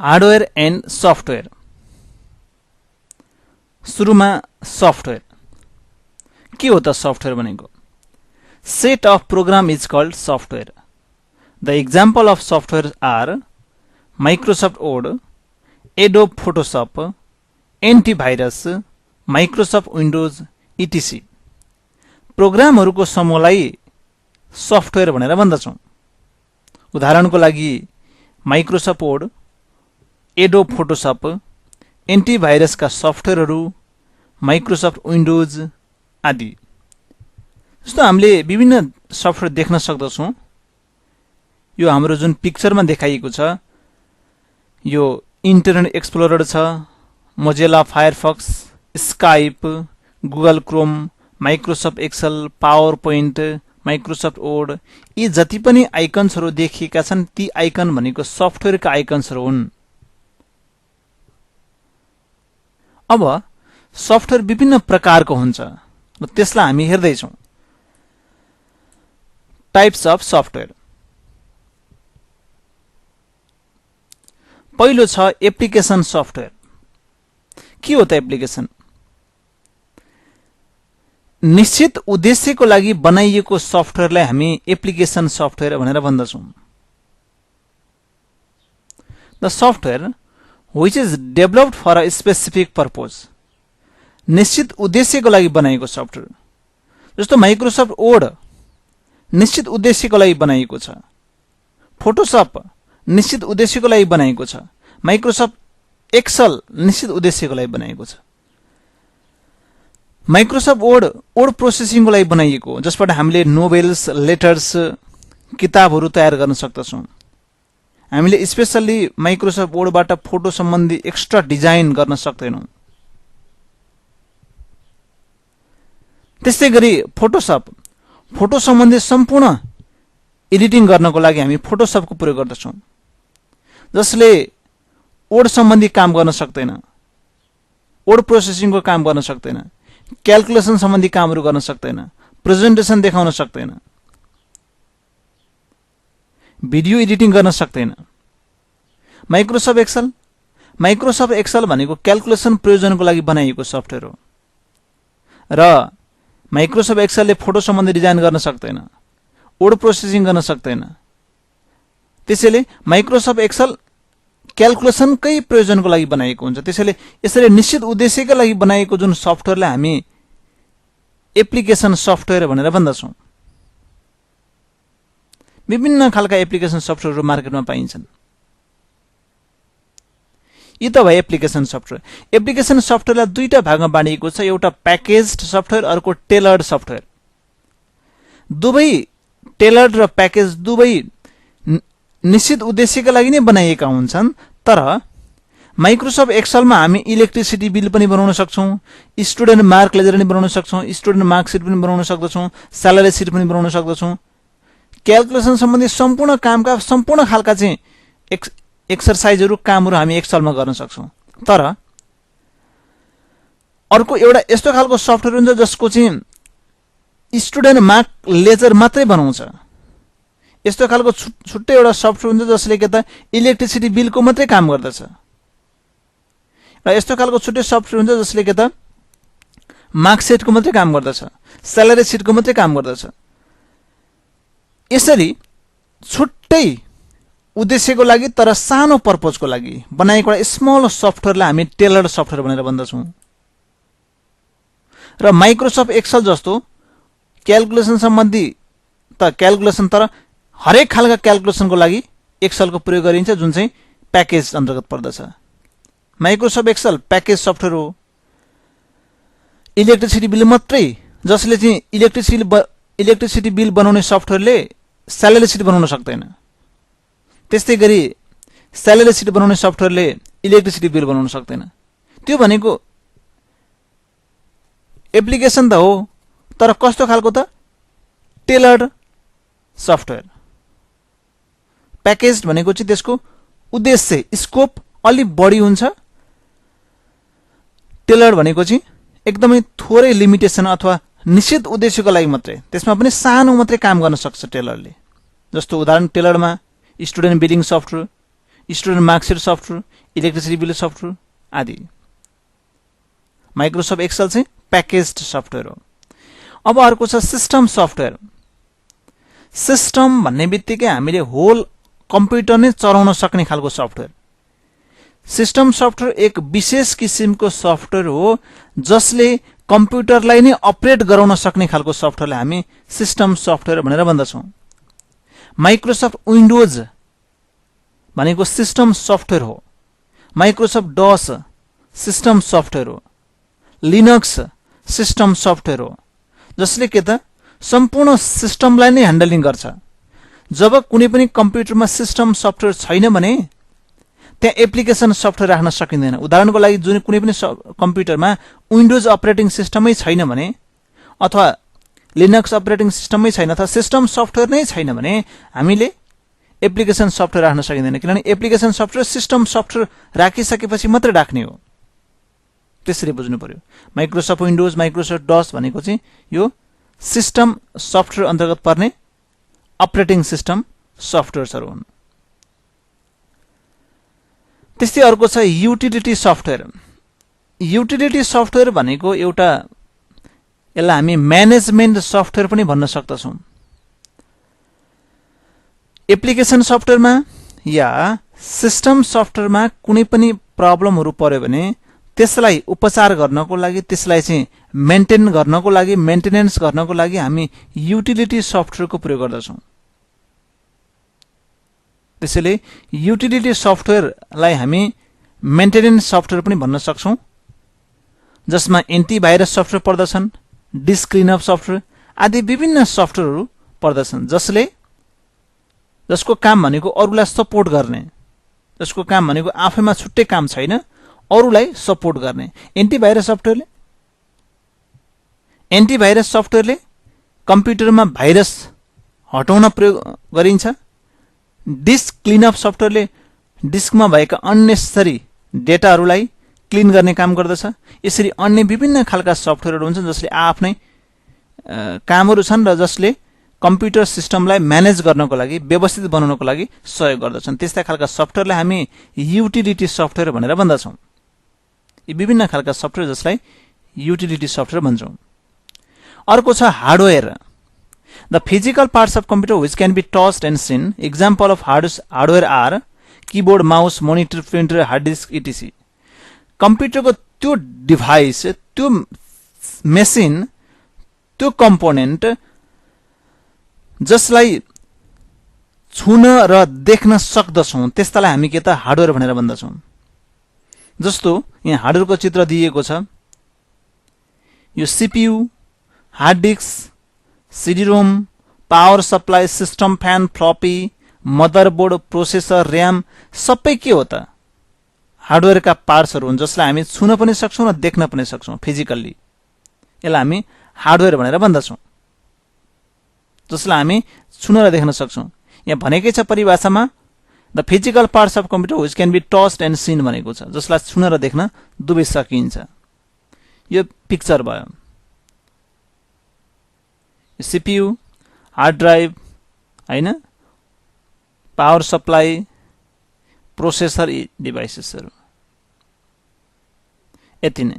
Hardware and software. सुरुमा software के हो त सफ्टवेयर भनेको? Set of program is called software. The example of software are Microsoft Word, Adobe Photoshop, antivirus, Microsoft Windows etc. प्रोग्रामहरुको समूहलाई software भनेर भन्दछौं। उदाहरणको लागि माइक्रोसफ्ट वर्ड, एडोब फोटोशप, एन्टिभाइरसका सफ्टवेयरहरू, माइक्रोसफ्ट विन्डोज आदि। जस्तो हामीले विभिन्न सफ्टवेयर देख्न सक्दछौं। यो हाम्रो जुन पिक्चरमा देखाइएको छ यो इन्टरनेट एक्सप्लोरर छ, Mozilla Firefox, Skype, Google Chrome, Microsoft Excel, PowerPoint, Microsoft Word, यी जति पनि आइकन्सहरू देखिएका छन् ती आइकन भनेको सफ्टवेयरका आइकन्सहरू हुन्। अब सफ्टवेयर विभिन्न प्रकारको हुन्छ र त्यसलाई हामी हेर्दै छौं। Types of software. पहिलो छ एप्लिकेसन सफ्टवेयर। के हो त एप्लिकेसन? निश्चित उद्देश्यको लागि बनाइएको सफ्टवेयरलाई हामी एप्लिकेसन सफ्टवेयर भनेर भन्दछौं। The software which is developed for a specific purpose। निश्चित उद्देश्यको लागि बनाइएको सफ्टवेयर। जस्तो माइक्रोसफ्ट वर्ड निश्चित उद्देश्यको लागि बनाइएको छ। फोटोशप निश्चित उद्देश्यको लागि बनाइएको छ। माइक्रोसफ्ट एक्सेल निश्चित उद्देश्यको लागि बनाइएको छ। माइक्रोसफ्ट वर्ड प्रोसेसिङको लागि बनाइएको, जसबाट हामीले नोभेल्स, लेटर्स, किताबहरू तयार गर्न सक्दछौं। हामीले स्पेशली माइक्रोसफ्ट वर्डबाट फोटो सम्बन्धी एक्स्ट्रा डिजाइन गर्न सक्दैनौं। त्यस्तै गरी फोटो सम्बन्धी सम्पूर्ण एडिटिङ गर्नको लागि हामी फोटोशपको प्रयोग गर्दछौं, जसले वर्ड सम्बन्धी काम गर्न सक्दैन, वर्ड प्रोसेसिङको काम गर्न सक्दैन, क्याल्कुलेसन सम्बन्धी कामहरू गर्न सक्दैन, प्रेजेन्टेसन देखाउन सक्दैन, भिडियो एडिटिङ गर्न सक्दैन। माइक्रोसफ्ट एक्सेल भनेको क्याल्कुलेसन प्रयोजनको लागि बनाइएको सफ्टवेयर हो र माइक्रोसफ्ट एक्सेलले फोटो सम्बन्धी डिजाइन गर्न सक्दैन, वर्ड प्रोसेसिङ गर्न सक्दैन। त्यसैले माइक्रोसफ्ट एक्सेल क्याल्कुलेसनकै प्रयोजनको लागि बनाइएको हुन्छ। त्यसैले यसरी निश्चित उद्देश्यका लागि बनाइएको जुन सफ्टवेयरलाई हामी एप्लिकेसन सफ्टवेयर भनेर भन्दछौं। विभिन्न खालका एप्लिकेसन सफ्टवेयरहरू मार्केटमा पाइन्छन्। यी त भयो एप्लिकेसन सफ्टवेयर। एप्लिकेसन सफ्टवेयरलाई दुईटा भागमा बाँडिएको छ, एउटा प्याकेज्ड सफ्टवेयर, अर्को टेलर्ड सफ्टवेयर। दुवै टेलर्ड र प्याकेज दुवै निश्चित उद्देश्यका लागि नै बनाइएका हुन्छन्। तर माइक्रोसफ्ट एक्सेलमा हामी इलेक्ट्रिसिटी बिल पनि बनाउन सक्छौं, स्टुडेन्ट मार्क लेजर पनि बनाउन सक्छौं, स्टुडेन्ट मार्कसिट पनि बनाउन सक्दछौं, स्यालेरी सिट पनि बनाउन सक्दछौं। क्याल्कुलेसन सम्बन्धी सम्पूर्ण कामका सम्पूर्ण खालका चाहिँ एक्सरसाइजहरू, कामहरू हामी एक्सेलमा गर्न सक्छौं। तर अर्को एउटा यस्तो खालको सफ्टवेयर हुन्छ जसको चाहिँ स्टुडेन्ट मार्क लेजर मात्रै बनाउँछ। यस्तो खालको छुट्टै एउटा सफ्टवेयर हुन्छ जसले के त इलेक्ट्रिसिटी बिलको मात्रै काम गर्दछ र यस्तो खालको छुट्टै सफ्टवेयर हुन्छ जसले के त मार्कसिटको मात्रै काम गर्दछ, स्यालेरी सिटको मात्रै काम गर्दछ। यसरी छुट्टै उद्देश्यको लागि तर सानो पर्पजको लागि बनाइएको एउटा स्मल सफ्टवेयरलाई हामी टेलर्ड सफ्टवेयर भनेर भन्दछौं। र माइक्रोसफ्ट एक्सेल जस्तो क्याल्कुलेसन सम्बन्धी त क्याल्कुलेसन, तर हरेक खालका क्याल्कुलेसनको लागि एक्सेलको प्रयोग गरिन्छ, जुन चाहिँ प्याकेज अन्तर्गत पर्दछ। माइक्रोसफ्ट एक्सेल प्याकेज सफ्टवेयर हो। इलेक्ट्रिसिटी बिल मात्रै, जसले चाहिँ इलेक्ट्रिसिटी बिल बनाउने सफ्टवेयरले स्यालेरी सिट बनाउन सक्दैन। त्यस्तै गरी स्यालेरी सिट बनाउने सफ्टवेयरले इलेक्ट्रिसिटी बिल बनाउन सक्दैन। त्यो भनेको एप्लिकेसन त हो, तर कस्तो खालको त? Tailored software. प्याकेज भनेको चाहिँ त्यसको उद्देश्य, स्कोप अलि बढी हुन्छ। टेलर्ड भनेको चाहिँ एकदमै थोरै लिमिटेसन अथवा निश्चित उद्देश्यको लागि मात्रै, त्यसमा पनि सानो मात्रै काम गर्न सक्छ टेलरले। जस्तो उदाहरण टेलरमा student billing software, student marksheet software, electricity bill software आदि। माइक्रोसफ्ट एक्सेल चाहिँ प्याकेज्ड सफ्टवेयर हो। अब अर्को छ सिस्टम सफ्टवेयर। सिस्टम भन्ने बित्तिकै हामीले होल कम्प्युटर नै चलाउन सक्ने खालको सफ्टवेयर। सिस्टम सफ्टवेयर एक विशेष किसिमको सफ्टवेयर हो जसले कम्प्युटरलाई नै अपरेट गराउन सक्ने खालको सफ्टवेयरलाई हामी सिस्टम सफ्टवेयर भनेर भन्दछौँ। माइक्रोसफ्ट विन्डोज भनेको सिस्टम सफ्टवेयर हो। माइक्रोसफ्ट डस सिस्टम सफ्टवेयर हो। लिनक्स सिस्टम सफ्टवेयर हो, जसले के त सम्पूर्ण सिस्टमलाई नै ह्यान्डलिङ गर्छ। जब कुनै पनि कम्प्युटरमा सिस्टम सफ्टवेयर छैन भने त्यहाँ एप्लिकेसन सफ्टवेयर राख्न सकिँदैन। उदाहरणको लागि जुन कुनै पनि कम्प्युटरमा विन्डोज अपरेटिङ सिस्टमै छैन भने अथवा लिनक्स अपरेटिङ सिस्टमै छैन अथवा सिस्टम सफ्टवेयर नै छैन भने हामीले एप्लिकेसन सफ्टवेयर राख्न सकिँदैन, किनभने एप्लिकेसन सफ्टवेयर सिस्टम सफ्टवेयर राखिसकेपछि मात्रै राख्ने हो। त्यसरी बुझ्नु पर्यो। माइक्रोसफ्ट विन्डोज, माइक्रोसफ्ट डस भनेको चाहिँ यो सिस्टम सफ्टवेयर अन्तर्गत पर्ने अपरेटिङ सिस्टम सफ्टवेयर्सहरू हुन्। त्यस्तै अर्को छ युटिलिटी सफ्टवेयर। युटिलिटी सफ्टवेयर भनेको एउटा, यसलाई हामी म्यानेजमेन्ट सफ्टवेयर पनि भन्न सक्दछौँ। एप्लिकेसन सफ्टवेयरमा या सिस्टम सफ्टवेयरमा कुनै पनि प्रब्लमहरू पर्यो भने त्यसलाई उपचार गर्नको लागि, त्यसलाई चाहिँ मेन्टेन गर्नको लागि, मेन्टेनेन्स गर्नको लागि हामी युटिलिटी सफ्टवेयरको प्रयोग गर्दछौँ। त्यसैले युटिलिटी सफ्टवेयरलाई हामी मेन्टेनेन्स सफ्टवेयर पनि भन्न सक्छौँ, जसमा एन्टिभाइरस सफ्टवेयर पर्दछन्, डिस्क क्लिनअप सफ्टवेयर आदि विभिन्न सफ्टवेयरहरू पर्दछन्, जसको काम भनेको अरूलाई सपोर्ट गर्ने, जसको काम भनेको आफैमा छुट्टै काम छैन, अरूलाई सपोर्ट गर्ने। एन्टिभाइरस सफ्टवेयरले कम्प्युटरमा भाइरस हटाउन प्रयोग गरिन्छ। डिस्क क्लिनअप सफ्टवेयरले डिस्कमा भएका अननेसेसरी डेटाहरूलाई क्लिन गर्ने काम गर्दछ। यसरी अन्य विभिन्न खालका सफ्टवेयरहरू हुन्छन् जसले आफ्नै कामहरू छन् र जसले कम्प्युटर सिस्टमलाई म्यानेज गर्नको लागि, व्यवस्थित बनाउनको लागि सहयोग गर्दछन्। त्यस्ता खालका सफ्टवेयरलाई हामी युटिलिटी सफ्टवेयर भनेर भन्दछौँ। यी विभिन्न खालका सफ्टवेयर जसलाई युटिलिटी सफ्टवेयर भन्छौँ। अर्को छ hardware. The physical parts of computer which can be touched and seen. Example of hardware are keyboard, mouse, monitor, printer, hard disk etc. कम्प्युटरको त्यो डिभाइस, त्यो मेसिन, त्यो कम्पोनेन्ट जसलाई छुन र देख्न सक्दछौँ त्यस्तालाई हामी के त हार्डवेयर भनेर भन्दछौँ। जस्तो यहाँ हार्डवेयरको चित्र दिएको छ। यो CPU, hard disk, CD ROM, power supply, system fan, floppy, motherboard, processor, RAM सबै के हो त हार्डवेयरका पार्ट्सहरू हुन्, जसलाई हामी छुन पनि सक्छौँ र देख्न पनि सक्छौँ फिजिकल्ली। यसलाई हामी हार्डवेयर भनेर भन्दछौँ, जसलाई हामी छुन र देख्न सक्छौँ। यहाँ भनेकै छ परिभाषामा the physical parts of computer which can be touched and seen भनेको छ, जसलाई छुन र देख्न दुवै सकिन्छ। यो पिक्चर भयो। सीपीयू, हार्ड ड्राइभ हैन, पावर सप्लाई, प्रोसेसर डिभाइसेसहरू यति नै।